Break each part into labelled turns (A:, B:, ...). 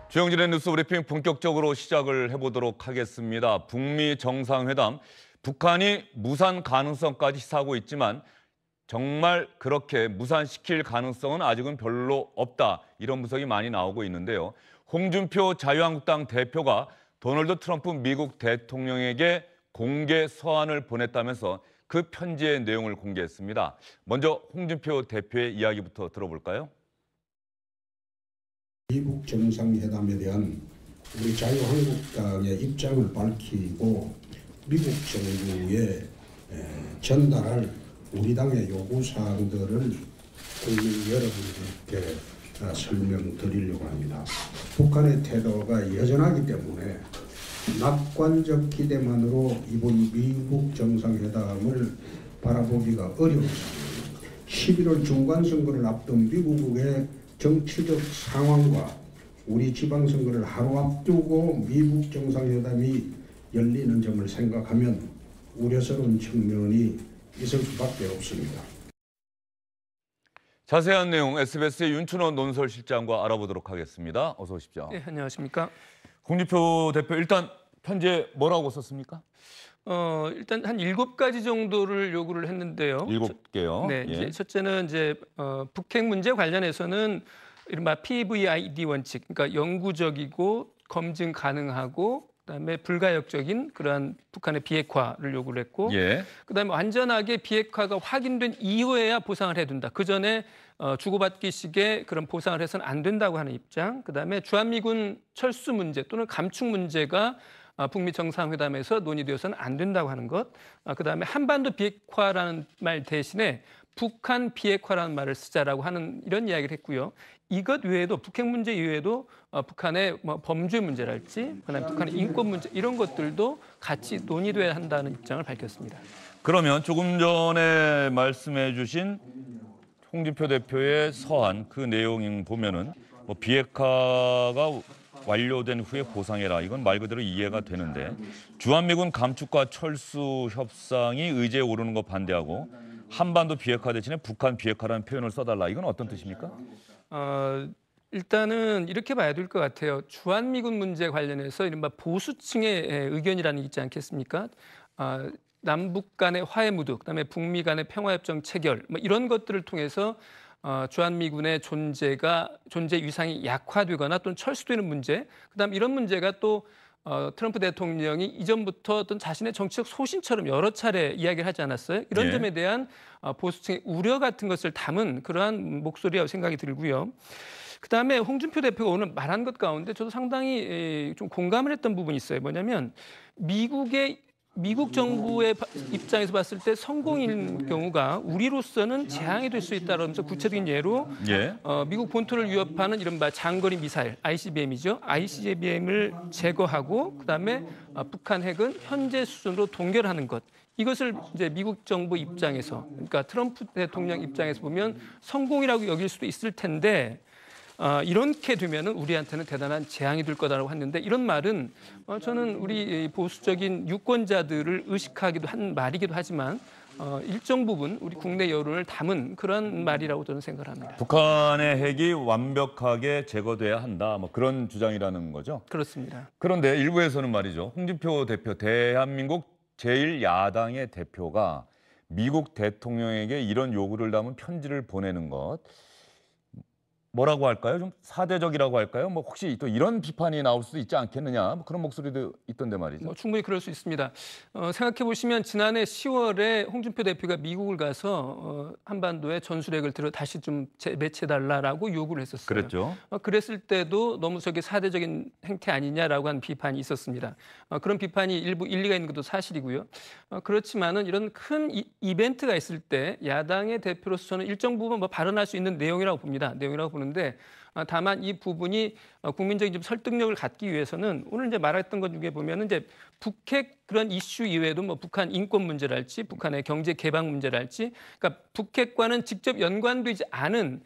A: 주영진의 뉴스 브리핑 본격적으로 시작을 해보도록 하겠습니다. 북미 정상회담, 북한이 무산 가능성까지 시사하고 있지만 정말 그렇게 무산시킬 가능성은 아직은 별로 없다. 이런 분석이 많이 나오고 있는데요. 홍준표 자유한국당 대표가 도널드 트럼프 미국 대통령에게 공개 서한을 보냈다면서 그 편지의 내용을 공개했습니다. 먼저 홍준표 대표의 이야기부터 들어볼까요?
B: 미국 정상회담에 대한 우리 자유한국당의 입장을 밝히고 미국 정부에 전달할 우리 당의 요구사항들을 국민 여러분들께 설명드리려고 합니다. 북한의 태도가 여전하기 때문에 낙관적 기대만으로 이번 미국 정상회담을 바라보기가 어려웠습니다. 11월 중간선거를 앞둔 미국의 정치적 상황과 우리 지방선거를 하루 앞두고 미국 정상회담이 열리는 점을 생각하면 우려스러운 측면이 있을 수밖에 없습니다.
A: 자세한 내용 SBS의 윤춘호 논설실장과 알아보도록 하겠습니다. 어서 오십시오.
C: 네, 안녕하십니까.
A: 홍준표 대표 일단 편지에 뭐라고 썼습니까?
C: 일단 한 7가지 정도를 요구를 했는데요.
A: 7개요.
C: 네,
A: 예.
C: 첫째는 이제 북핵 문제 관련해서는 이른바 PVID 원칙, 그러니까 영구적이고 검증 가능하고 그다음에 불가역적인 그러한 북한의 비핵화를 요구를 했고,
A: 예.
C: 그다음에 완전하게 비핵화가 확인된 이후에야 보상을 해둔다. 그 전에 주고받기식의 그런 보상을 해서는 안 된다고 하는 입장. 그다음에 주한미군 철수 문제 또는 감축 문제가 북미 정상회담에서 논의되어서는 안 된다고 하는 것. 그다음에 한반도 비핵화라는 말 대신에 북한 비핵화라는 말을 쓰자라고 하는 이런 이야기를 했고요. 이것 외에도 북핵 문제 이외에도 북한의 범죄 문제랄지, 그다음에 북한의 인권 문제 이런 것들도 같이 논의돼야 한다는 입장을 밝혔습니다.
A: 그러면 조금 전에 말씀해주신 홍준표 대표의 서한 그 내용 보면은 비핵화가 완료된 후에 보상해라. 이건 말 그대로 이해가 되는데 주한미군 감축과 철수 협상이 의제에 오르는 거 반대하고 한반도 비핵화 대신에 북한 비핵화라는 표현을 써달라. 이건 어떤 뜻입니까?
C: 일단은 이렇게 봐야 될 것 같아요. 주한미군 문제 관련해서 이른바 보수층의 의견이라는 게 있지 않겠습니까? 남북 간의 화해 무드, 그다음에 북미 간의 평화협정 체결, 이런 것들을 통해서 주한미군의 존재 위상이 약화되거나 또는 철수되는 문제, 그다음 이런 문제가 또 트럼프 대통령이 이전부터 어떤 자신의 정치적 소신처럼 여러 차례 이야기를 하지 않았어요? 이런 점에 대한 보수층의 우려 같은 것을 담은 그러한 목소리라고 생각이 들고요. 그다음에 홍준표 대표가 오늘 말한 것 가운데 저도 상당히 좀 공감을 했던 부분이 있어요. 뭐냐면 미국 정부의 입장에서 봤을 때 성공인 경우가 우리로서는 재앙이 될 수 있다면서 구체적인 예로 미국 본토를 위협하는 이른바 장거리 미사일 ICBM이죠. ICBM을 제거하고 그다음에 북한 핵은 현재 수준으로 동결하는 것. 이것을 이제 미국 정부 입장에서, 그러니까 트럼프 대통령 입장에서 보면 성공이라고 여길 수도 있을 텐데 이렇게 되면은 우리한테는 대단한 재앙이 될 거다라고 했는데, 이런 말은 저는 우리 보수적인 유권자들을 의식하기도 한 말이기도 하지만 일정 부분 우리 국내 여론을 담은 그런 말이라고 저는 생각을 합니다.
A: 북한의 핵이 완벽하게 제거돼야 한다. 그런 주장이라는 거죠?
C: 그렇습니다.
A: 그런데 일부에서는 말이죠. 홍준표 대표, 대한민국 제1야당의 대표가 미국 대통령에게 이런 요구를 담은 편지를 보내는 것. 뭐라고 할까요? 좀 사대적이라고 할까요? 혹시 또 이런 비판이 나올 수도 있지 않겠느냐? 그런 목소리도 있던데 말이죠.
C: 충분히 그럴 수 있습니다. 생각해 보시면 지난해 10월에 홍준표 대표가 미국을 가서 한반도에 전술핵을 다시 좀 재배치해달라고 요구를 했었어요.
A: 그랬죠.
C: 그랬을 때도 너무 저게 사대적인 행태 아니냐라고 하는 비판이 있었습니다. 그런 비판이 일부 일리가 있는 것도 사실이고요. 그렇지만은 이런 큰 이벤트가 있을 때 야당의 대표로서 저는 일정 부분 발언할 수 있는 내용이라고 봅니다. 보는데 다만 이 부분이 국민적인 좀 설득력을 갖기 위해서는 오늘 이제 말했던 것 중에 보면은 이제 북핵 그런 이슈 이외에도 북한 인권 문제랄지 북한의 경제 개방 문제랄지, 그러니까 북핵과는 직접 연관되지 않은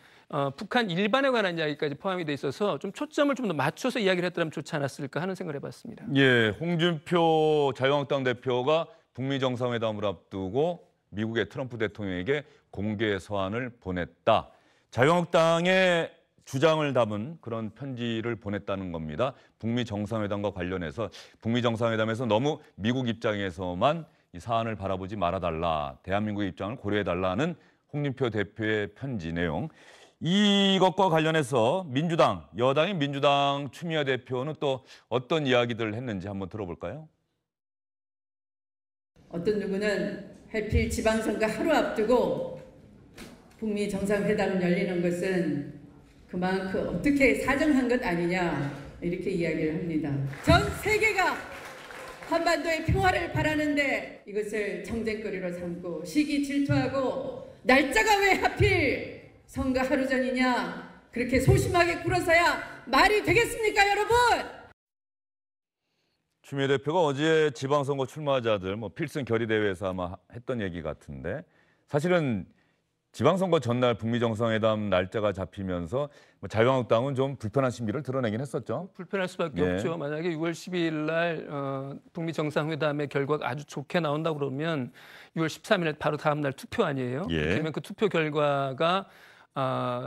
C: 북한 일반에 관한 이야기까지 포함이 돼 있어서 좀 초점을 좀 더 맞춰서 이야기를 했더라면 좋지 않았을까 하는 생각을 해봤습니다.
A: 예, 홍준표 자유한국당 대표가 북미 정상회담을 앞두고 미국의 트럼프 대통령에게 공개 서한을 보냈다. 자유한국당의 주장을 담은 그런 편지를 보냈다는 겁니다. 북미 정상회담과 관련해서 북미 정상회담에서 너무 미국 입장에서만 이 사안을 바라보지 말아달라. 대한민국의 입장을 고려해달라는 홍준표 대표의 편지 내용. 이것과 관련해서 민주당, 여당인 민주당 추미애 대표는 또 어떤 이야기들을 했는지 한번 들어볼까요?
D: 어떤 누구는 하필 지방선거 하루 앞두고 북미 정상회담 열리는 것은 그만큼 어떻게 사정한 것 아니냐 이렇게 이야기를 합니다. 전 세계가 한반도의 평화를 바라는데 이것을 정쟁거리로 삼고 시기 질투하고 날짜가 왜 하필 선거 하루 전이냐 그렇게 소심하게 굴어서야 말이 되겠습니까 여러분?
A: 추미애 대표가 어제 지방선거 출마자들 필승 결의대회에서 아마 했던 얘기 같은데 사실은 지방선거 전날 북미 정상회담 날짜가 잡히면서 자유한국당은 좀 불편한 심기를 드러내긴 했었죠.
C: 불편할 수밖에
A: 예.
C: 없죠. 만약에 6월 12일 날 북미 정상회담의 결과가 아주 좋게 나온다 그러면 6월 13일 바로 다음 날 투표 아니에요?
A: 예.
C: 그러면 그 투표 결과가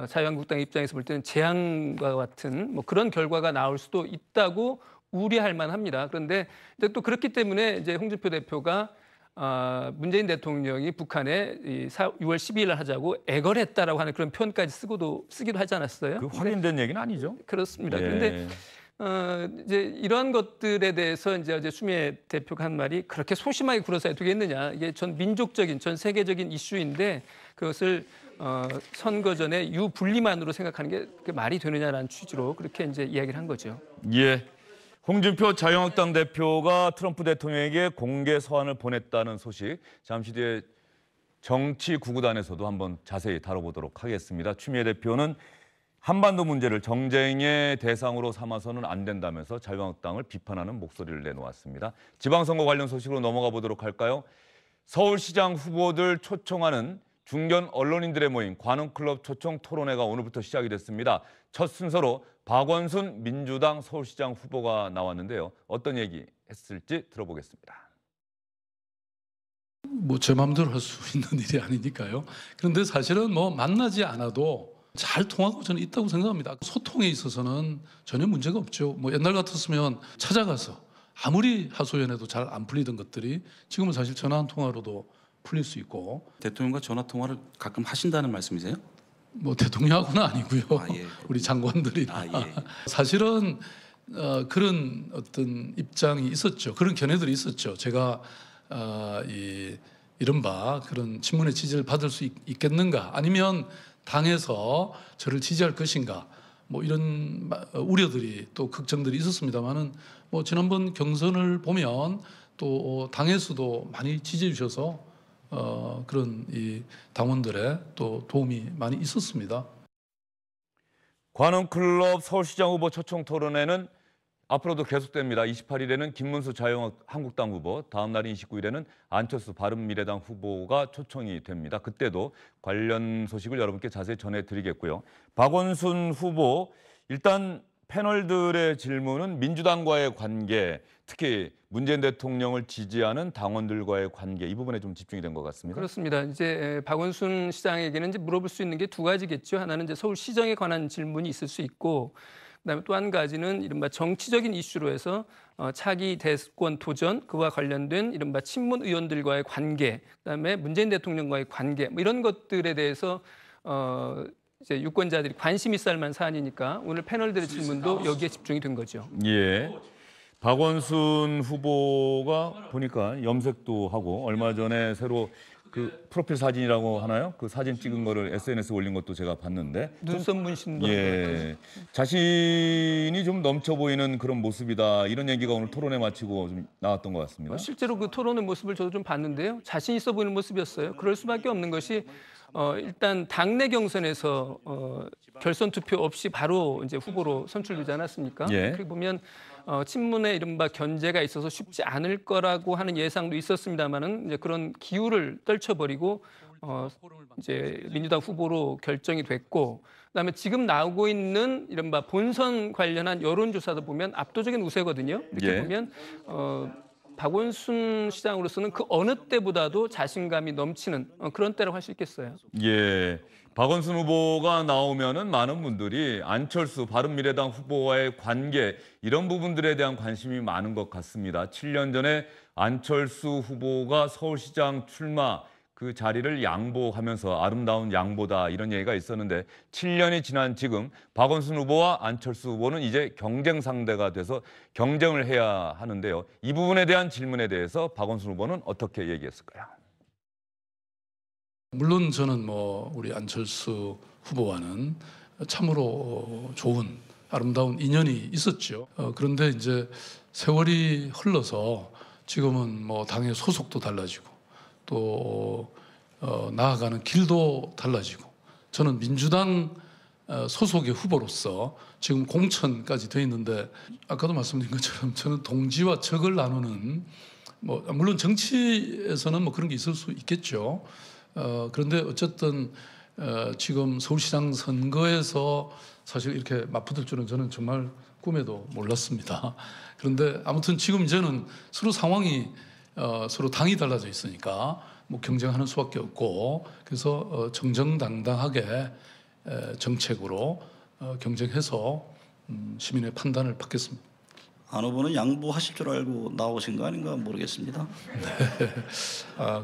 C: 자유한국당 입장에서 볼 때는 재앙과 같은 그런 결과가 나올 수도 있다고 우려할 만합니다. 그런데 또 그렇기 때문에 이제 홍준표 대표가 문재인 대통령이 북한에 6월 12일 날 하자고 애걸했다라고 하는 그런 표현까지 쓰기도 하지 않았어요?
A: 그 확인된 얘기는 아니죠?
C: 그렇습니다.
A: 예.
C: 그런데 이제 이러한 것들에 대해서 이제 어제 추미애 대표가 한 말이 그렇게 소심하게 굴어서야 되겠느냐. 이게 전 민족적인, 전 세계적인 이슈인데 그것을 선거 전에 유불리만으로 생각하는 게 그게 말이 되느냐라는 취지로 그렇게 이제 이야기를 한 거죠.
A: 예. 홍준표 자유한국당 대표가 트럼프 대통령에게 공개 서한을 보냈다는 소식 잠시 뒤에 정치 구구단에서도 한번 자세히 다뤄보도록 하겠습니다. 추미애 대표는 한반도 문제를 정쟁의 대상으로 삼아서는 안 된다면서 자유한국당을 비판하는 목소리를 내놓았습니다. 지방선거 관련 소식으로 넘어가 보도록 할까요? 서울시장 후보들 초청하는 중견 언론인들의 모임 관훈클럽 초청 토론회가 오늘부터 시작이 됐습니다. 첫 순서로 박원순 민주당 서울시장 후보가 나왔는데요. 어떤 얘기 했을지 들어보겠습니다.
E: 제 마음대로 할 수 있는 일이 아니니까요. 그런데 사실은 만나지 않아도 잘 통하고 저는 있다고 생각합니다. 소통에 있어서는 전혀 문제가 없죠. 옛날 같았으면 찾아가서 아무리 하소연해도 잘 안 풀리던 것들이 지금은 사실 전화 한 통화로도 풀릴 수 있고.
F: 대통령과 전화 통화를 가끔 하신다는 말씀이세요?
E: 대통령하고는 아니고요.
F: 예.
E: 우리 장관들이나.
F: 예.
E: 사실은 그런 어떤 입장이 있었죠. 그런 견해들이 있었죠. 제가 이른바 그런 친문의 지지를 받을 수 있겠는가, 아니면 당에서 저를 지지할 것인가, 이런 우려들이 또 걱정들이 있었습니다만은 지난번 경선을 보면 또 당에서도 많이 지지해 주셔서 그런 이 당원들의 또 도움이 많이 있었습니다.
A: 관훈클럽 서울시장 후보 초청 토론회는 앞으로도 계속됩니다. 28일에는 김문수 자유한국당 후보, 다음 날인 29일에는 안철수 바른미래당 후보가 초청이 됩니다. 그때도 관련 소식을 여러분께 자세히 전해드리겠고요. 박원순 후보, 일단 패널들의 질문은 민주당과의 관계, 특히 문재인 대통령을 지지하는 당원들과의 관계, 이 부분에 좀 집중이 된 것 같습니다.
C: 그렇습니다. 이제 박원순 시장에게는 이제 물어볼 수 있는 게 두 가지겠죠. 하나는 이제 서울시정에 관한 질문이 있을 수 있고, 그다음에 또 한 가지는 이른바 정치적인 이슈로 해서 차기 대권 도전, 그와 관련된 이른바 친문 의원들과의 관계, 그다음에 문재인 대통령과의 관계, 이런 것들에 대해서 이제 유권자들이 관심 있을 만한 사안이니까 오늘 패널들의 질문도 여기에 집중이 된 거죠.
A: 예. 박원순 후보가 보니까 염색도 하고 얼마 전에 새로 그 프로필 사진이라고 하나요? 그 사진 찍은 거를 SNS에 올린 것도 제가 봤는데
C: 눈썹 문신도
A: 예, 자신이 좀 넘쳐 보이는 그런 모습이다, 이런 얘기가 오늘 토론회 마치고 좀 나왔던 것 같습니다.
C: 실제로 그 토론의 모습을 저도 좀 봤는데요. 자신 있어 보이는 모습이었어요. 그럴 수밖에 없는 것이 일단 당내 경선에서 결선 투표 없이 바로 이제 후보로 선출되지 않았습니까?
A: 예.
C: 그리고 보면 친문의 이른바 견제가 있어서 쉽지 않을 거라고 하는 예상도 있었습니다만은 이제 그런 기우를 떨쳐버리고 이제 민주당 후보로 결정이 됐고, 그다음에 지금 나오고 있는 이른바 본선 관련한 여론조사도 보면 압도적인 우세거든요. 이렇게
A: 예.
C: 보면 박원순 시장으로서는 그 어느 때보다도 자신감이 넘치는 그런 때라고 할 수 있겠어요.
A: 예. 박원순 후보가 나오면은 많은 분들이 안철수 바른미래당 후보와의 관계 이런 부분들에 대한 관심이 많은 것 같습니다. 7년 전에 안철수 후보가 서울시장 출마 그 자리를 양보하면서 아름다운 양보다 이런 얘기가 있었는데 7년이 지난 지금 박원순 후보와 안철수 후보는 이제 경쟁 상대가 돼서 경쟁을 해야 하는데요. 이 부분에 대한 질문에 대해서 박원순 후보는 어떻게 얘기했을까요?
E: 물론 저는 우리 안철수 후보와는 참으로 좋은 아름다운 인연이 있었죠. 그런데 이제 세월이 흘러서 지금은 당의 소속도 달라지고 또 나아가는 길도 달라지고 저는 민주당 소속의 후보로서 지금 공천까지 돼 있는데 아까도 말씀드린 것처럼 저는 동지와 적을 나누는 물론 정치에서는 그런 게 있을 수 있겠죠. 그런데 어쨌든 지금 서울시장 선거에서 사실 이렇게 맞붙을 줄은 저는 정말 꿈에도 몰랐습니다. 그런데 아무튼 지금 이제는 서로 상황이 서로 당이 달라져 있으니까 경쟁하는 수밖에 없고 그래서 정정당당하게 정책으로 경쟁해서 시민의 판단을 받겠습니다.
G: 안 후보는 양보하실 줄 알고 나오신 거 아닌가 모르겠습니다.
E: 네.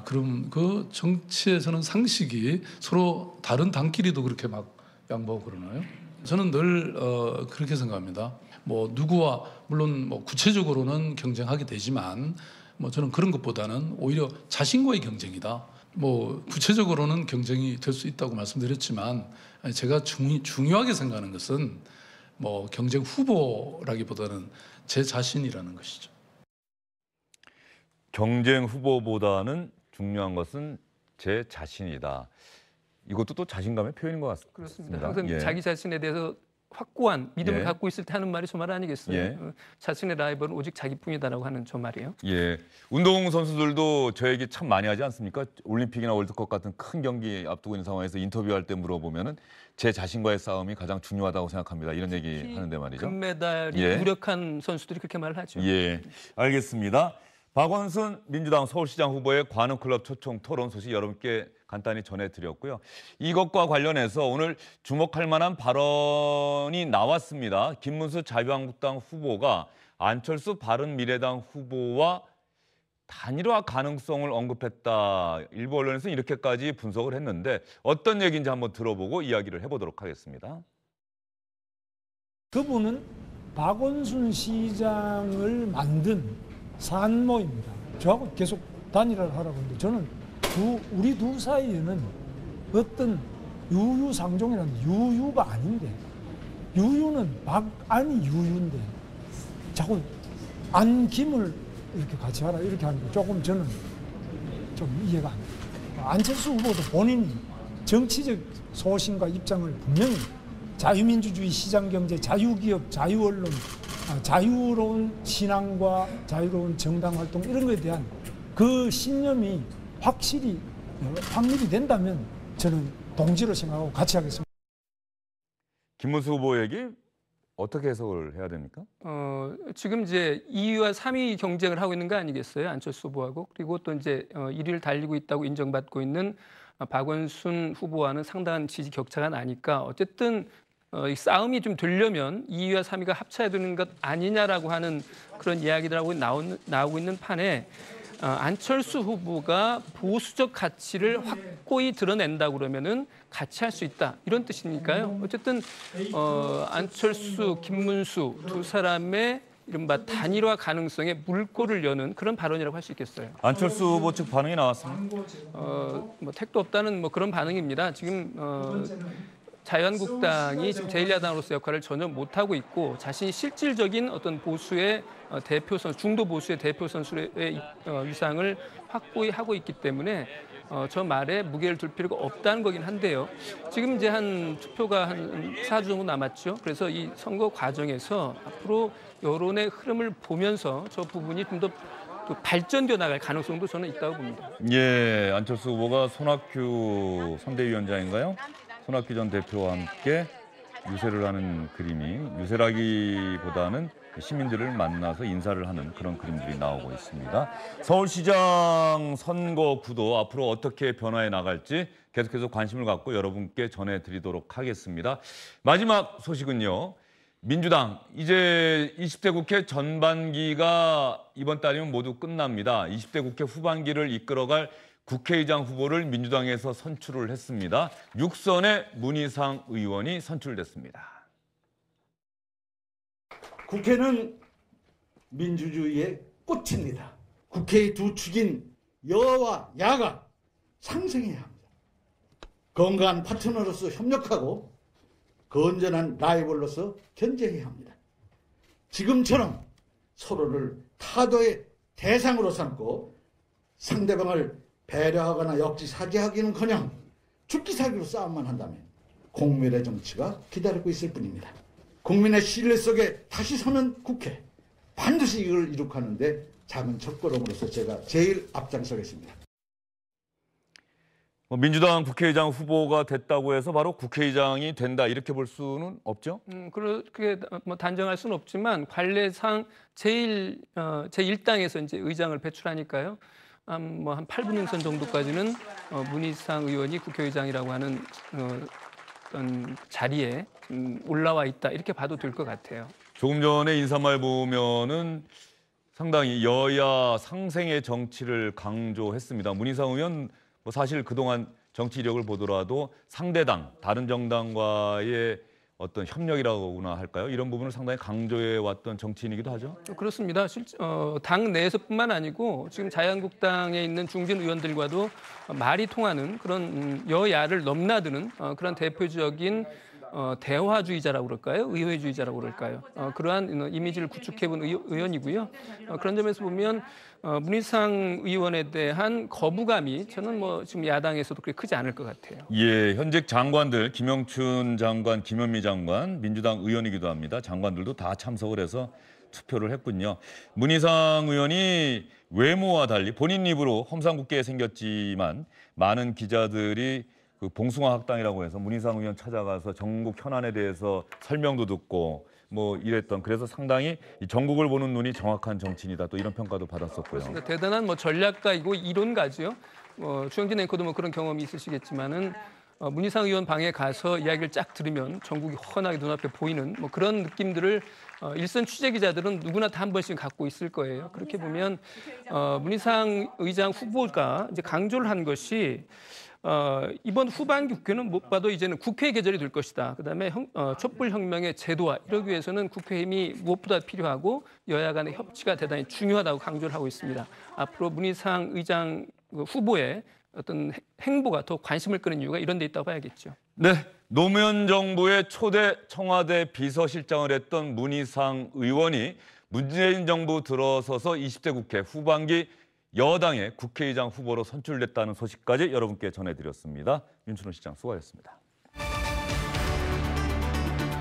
E: 그럼 그 정치에서는 상식이 서로 다른 당끼리도 그렇게 막 양보하고 그러나요? 저는 늘 그렇게 생각합니다. 누구와 물론 구체적으로는 경쟁하게 되지만 저는 그런 것보다는 오히려 자신과의 경쟁이다. 구체적으로는 경쟁이 될 수 있다고 말씀드렸지만 제가 중요하게 생각하는 것은 경쟁 후보라기보다는 제 자신이라는 것이죠.
A: 경쟁 후보보다는 중요한 것은 제 자신이다. 이것도 또 자신감의 표현인 것 같습니다.
C: 그렇습니다. 항상 자기 자신에 대해서 확고한 믿음을 갖고 있을 때 하는 말이 저 말 아니겠어요? 자신의 라이벌은 오직 자기뿐이다라고 하는 저 말이에요.
A: 예, 운동 선수들도 저 얘기 참 많이 하지 않습니까? 올림픽이나 월드컵 같은 큰 경기 앞두고 있는 상황에서 인터뷰할 때 물어보면은 제 자신과의 싸움이 가장 중요하다고 생각합니다. 이런 얘기 하는데 말이죠.
C: 금메달이 무력한 선수들이 그렇게 말을 하죠.
A: 예, 알겠습니다. 박원순 민주당 서울시장 후보의 관훈클럽 초청 토론 소식 여러분께 간단히 전해드렸고요. 이것과 관련해서 오늘 주목할 만한 발언이 나왔습니다. 김문수 자유한국당 후보가 안철수 바른미래당 후보와 단일화 가능성을 언급했다. 일부 언론에서는 이렇게까지 분석을 했는데 어떤 얘기인지 한번 들어보고 이야기를 해보도록 하겠습니다.
H: 그분은 박원순 시장을 만든 산모입니다. 저하고 계속 단일화를 하라고 하는데 저는 우리 둘 사이에는 어떤 유유상종이라는 유유가 아닌데 유유는 박안이 유유인데 자꾸 안김을 이렇게 같이 하라 이렇게 하는 게 조금 저는 좀 이해가 안 돼요. 안철수 후보도 본인이 정치적 소신과 입장을 분명히 자유민주주의 시장경제, 자유기업, 자유언론, 자유로운 신앙과 자유로운 정당활동 이런 거에 대한 그 신념이 확실히 확립이 된다면 저는 동지로 생각하고 같이 하겠습니다.
A: 김문수 후보 얘기 어떻게 해석을 해야 됩니까?
C: 지금 이제 2위와 3위 경쟁을 하고 있는 거 아니겠어요? 안철수 후보하고. 그리고 또 이제 1위를 달리고 있다고 인정받고 있는 박원순 후보와는 상당한 지지 격차가 나니까 어쨌든 이 싸움이 좀 되려면 2위와 3위가 합쳐야 되는 것 아니냐라고 하는 그런 이야기들하고 나오고 있는 판에 안철수 후보가 보수적 가치를 확고히 드러낸다고 그러면은 같이 할 수 있다 이런 뜻이니까요. 어쨌든 안철수, 김문수 두 사람의 이른바 단일화 가능성에 물꼬를 여는 그런 발언이라고 할 수 있겠어요.
A: 안철수 후보 측 반응이 나왔습니다.
C: 택도 없다는 그런 반응입니다. 지금 자유한국당이 지금 제1야당으로서 역할을 전혀 못하고 있고 자신이 실질적인 어떤 보수의 대표 선수, 중도 보수의 대표 선수의 위상을 확고히 하고 있기 때문에 저 말에 무게를 둘 필요가 없다는 거긴 한데요. 지금 이제 투표가 한 4주 정도 남았죠. 그래서 이 선거 과정에서 앞으로 여론의 흐름을 보면서 저 부분이 좀 더 발전되어 나갈 가능성도 저는 있다고 봅니다.
A: 예, 안철수 후보가 손학규 선대위원장인가요? 손학규 전 대표와 함께 유세를 하는 그림이 유세라기보다는 시민들을 만나서 인사를 하는 그런 그림들이 나오고 있습니다. 서울시장 선거 구도 앞으로 어떻게 변화해 나갈지 계속해서 관심을 갖고 여러분께 전해드리도록 하겠습니다. 마지막 소식은요. 민주당 이제 20대 국회 전반기가 이번 달이면 모두 끝납니다. 20대 국회 후반기를 이끌어갈 국회의장 후보를 민주당에서 선출을 했습니다. 6선의 문희상 의원이 선출됐습니다.
I: 국회는 민주주의의 꽃입니다. 국회의 두 축인 여와 야가 상생해야 합니다. 건강한 파트너로서 협력하고 건전한 라이벌로서 견제해야 합니다. 지금처럼 서로를 타도의 대상으로 삼고 상대방을 배려하거나 역지사지하기는커녕 죽기살기로 싸움만 한다면 공멸의 정치가 기다리고 있을 뿐입니다. 국민의 신뢰 속에 다시 서는 국회, 반드시 이걸 이룩하는데 작은 첫걸음으로서 제가 제일 앞장서겠습니다.
A: 민주당 국회의장 후보가 됐다고 해서 바로 국회의장이 된다 이렇게 볼 수는 없죠?
C: 그렇게 단정할 수는 없지만 관례상 제1당에서 이제 의장을 배출하니까요. 한 8분 능선 정도까지는 문희상 의원이 국회의장이라고 하는 어떤 자리에 올라와 있다 이렇게 봐도 될 것 같아요.
A: 조금 전에 인사말 보면은 상당히 여야 상생의 정치를 강조했습니다. 문희상 의원 사실 그동안 정치 이력을 보더라도 상대당, 다른 정당과의 어떤 협력이라고나 할까요? 이런 부분을 상당히 강조해 왔던 정치인이기도 하죠.
C: 그렇습니다. 당 내에서뿐만 아니고 지금 자유한국당에 있는 중진 의원들과도 말이 통하는 그런 여야를 넘나드는 그런 대표적인 대화주의자라고 그럴까요? 의회주의자라고 그럴까요? 그러한 이미지를 구축해본 의원이고요. 그런 점에서 보면 문희상 의원에 대한 거부감이 저는 지금 야당에서도 그렇게 크지 않을 것 같아요.
A: 예, 현직 장관들 김영춘 장관, 김현미 장관, 민주당 의원이기도 합니다. 장관들도 다 참석을 해서 투표를 했군요. 문희상 의원이 외모와 달리 본인 입으로 험상궂게 생겼지만 많은 기자들이 그 봉숭아 학당이라고 해서 문희상 의원 찾아가서 전국 현안에 대해서 설명도 듣고 이랬던, 그래서 상당히 이 전국을 보는 눈이 정확한 정치인이다, 또 이런 평가도 받았었고요.
C: 그렇습니다. 대단한 전략가이고 이론가죠. 주영진 앵커도 그런 경험이 있으시겠지만은 문희상 의원 방에 가서 이야기를 쫙 들으면 전국이 훤하게 눈앞에 보이는 그런 느낌들을 일선 취재 기자들은 누구나 다 한 번씩 갖고 있을 거예요. 그렇게 보면 문희상 의장 후보가 이제 강조를 한 것이 이번 후반기 국회는 못 봐도 이제는 국회 계절이 될 것이다. 그다음에 촛불혁명의 제도화 이러기 위해서는 국회 힘이 무엇보다 필요하고 여야 간의 협치가 대단히 중요하다고 강조를 하고 있습니다. 앞으로 문희상 의장 후보의 어떤 행보가 더 관심을 끄는 이유가 이런 데 있다고 봐야겠죠.
A: 네, 노무현 정부의 초대 청와대 비서실장을 했던 문희상 의원이 문재인 정부 들어서서 20대 국회 후반기 여당의 국회의장 후보로 선출됐다는 소식까지 여러분께 전해드렸습니다. 윤춘호 시장 수고하셨습니다.